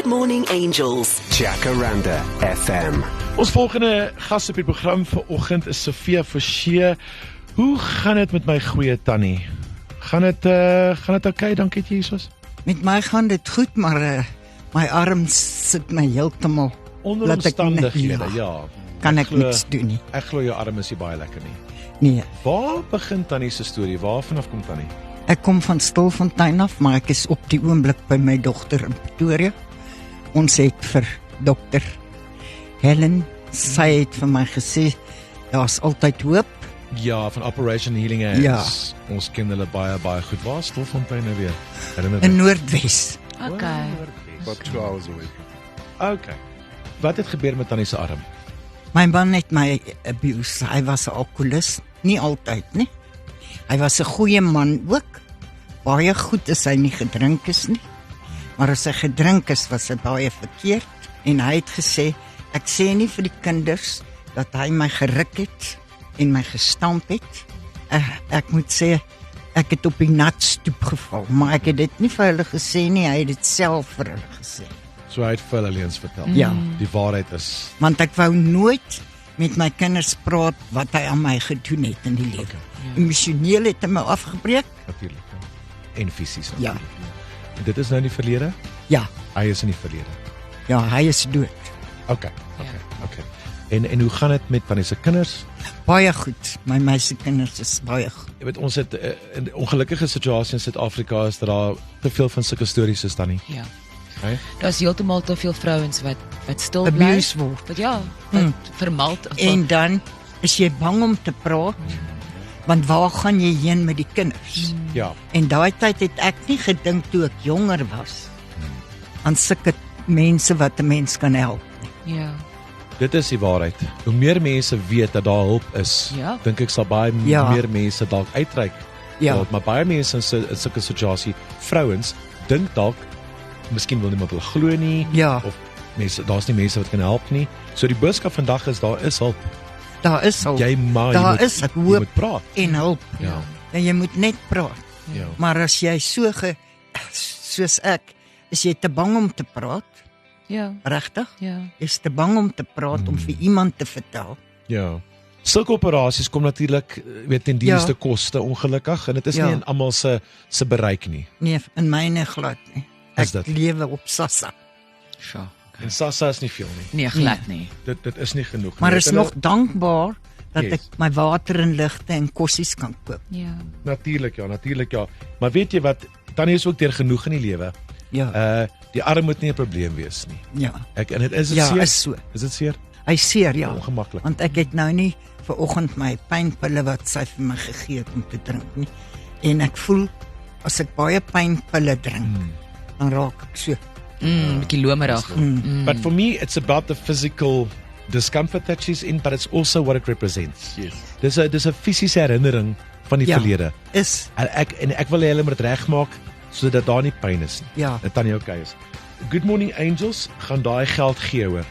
Good Morning Angels. Jacaranda FM. Ons volgende gas op die program vanoggend is Sofia Forshey. Hoe gaan dit met my goeie tannie? Gaan dit oké, dankie Jesus? Met my gaan dit goed, maar my arm sit my heeltemal Onder laat ek omstandighede, nie- ja. kan ek glo- niks doen nie. Ek glo jou arm is nie baie lekker nie. Nee, Waar begin tannie se storie? Waar vanaf kom tannie? ek kom van Stilfontein af, maar ek is op die oomblik by my dogter in Pretoria. Ons het vir dokter Helen, sy het vir my gesê, daar's altyd hoop. Ja, van Operation Healing Hands. Ja. Ons ken hulle baie goed. Waar is Stilfontein nou weer? Herinner In Noordwes. Okay. About 2 hours away. Okay. Wat het gebeur met tannie se arm? My man het my abuse. Hy was 'n alkoholist, nie altyd nie. Hy was 'n goeie man ook. Baie goed as hy nie gedrink is nie. Maar as hy gedrink is, was hy baie verkeerd. En hy het gesê, ek sê nie vir die kinders dat hy my geruk het en my gestamp het. Ek moet sê, ek het op die nat stoep geval, maar ek het dit nie vir hulle gesê nie, hy het dit self vir hulle gesê. So hy het vir hulle eens vertel. Ja. Die waarheid is Want ek wou nooit met my kinders praat wat hy aan my gedoen het in die lewe. Emosioneel het hy my afgebreek. natuurlik. En fisies Ja. natuurlik. En dit is nou in die verlede? Ja, Hy is in die verlede. ja, hy is dood. Okay. En hoe gaan dit met tannie se kinders? Baie goed. My meisiekinders is baie goed. Jy weet ons het in 'n ongelukkige situasie in Suid-Afrika is dat daar te veel van sulke stories is tannie. Ja. Okay? Daar's heeltemal te veel vrouens wat stil bly. Abuse word. Wat vermeld of En dan is jy bang om te praat, want waar gaan jy heen met die kinders? Ja. En daai tyd het ek nie gedink toe ek jonger was aan sulke mense wat 'n mens kan help. ja. Dit is die waarheid. Hoe meer mense weet dat daar hulp is, Ja. dink ek sal baie Ja. meer mense dalk uitreik. Ja. Maar baie mense in sulke situasie, vrouens dink dalk miskien wil niemand hulle glo nie Ja. of mense daar's nie mense wat kan help nie. So die boodskap vandag is daar is hulp. Daar is hulp. Jy Daar moet is jy hoop moet praat. en hulp. Ja. En jy moet net praat. Ja. Maar as jy soos ek, is jy te bang om te praat, Ja. regtig? Ja. Jy's te bang om te praat om vir iemand te vertel. Ja. Sulke operasies kom natuurlik weet ten dienste Ja. koste ongelukkig en dit is Ja. nie in almal se bereik nie. Nee, in myne glad nie. Is Ek dit? lewe op SASSA. Sure. En SASSA is nie veel nie. Nee, glad nie. Dit is nie genoeg Maar nie. is En nog dankbaar dat Yes. ek my water en ligte en kossies kan koop. Ja. Natuurlik ja. Maar weet jy wat, tannie is ook deur genoeg in die lewe. Ja. Die arm moet nie 'n probleem wees nie. Ja. En dit is dit Ja, seer. is so. Is dit seer? Hy seer ja. Ongemaklik. Want ek het nou nie ver oggend my pynpille wat sy vir my gegee het om te drink nie. En ek voel as ek baie pynpille drink, dan raak ek so. Bietjie lomerig. But for me it's about the physical discomfort that she's in, but it's also what it represents. Yes. Dis 'n fisiese herinnering van die Ja. verlede. Is En ek wil hê hulle moet dit regmaak sodat daar nie pyn is nie. Ja. Dat tannie okay is. Good Morning Angels gaan daai geld gee hoor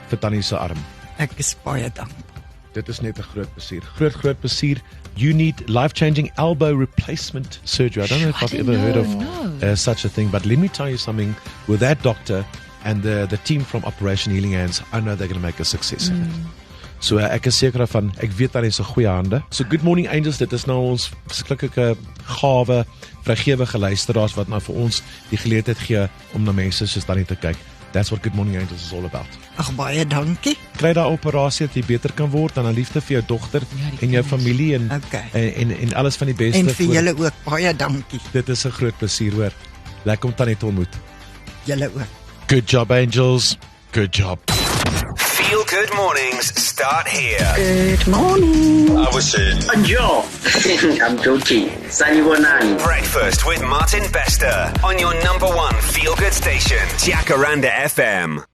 vir tannie se arm. ek is baie dankbaar. Dit is net 'n groot plesier. Groot plesier. You need life-changing elbow replacement surgery. I don't know if I've ever heard of such a thing, but let me tell you something. With that doctor and the team from Operation Healing Hands, I know they're going to make a success of it. So ek is seker daarvan, ek weet daar is 'n goeie hande. So Good Morning Angels, dit is nou ons verskriklike gawe, vrygewige luisteraars wat nou vir ons die geleentheid gee om na mense soos tannie te kyk. That's what Good Morning Angels is all about. Ag baie dankie. Kry daai operasie dat jy beter kan word en 'n liefde vir jou dogter en jou familie en, Okay. en alles van die beste. En vir julle ook baie dankie. Dit is 'n groot plesier hoor. Lekker om tannie te ontmoet. Julle ook. Good job Angels. Good job. Feel Good Mornings start here. Good morning. I was saying. Joe. I'm joking. Sanibonani. Breakfast with Martin Bester on your number one feel good station, Jacaranda FM.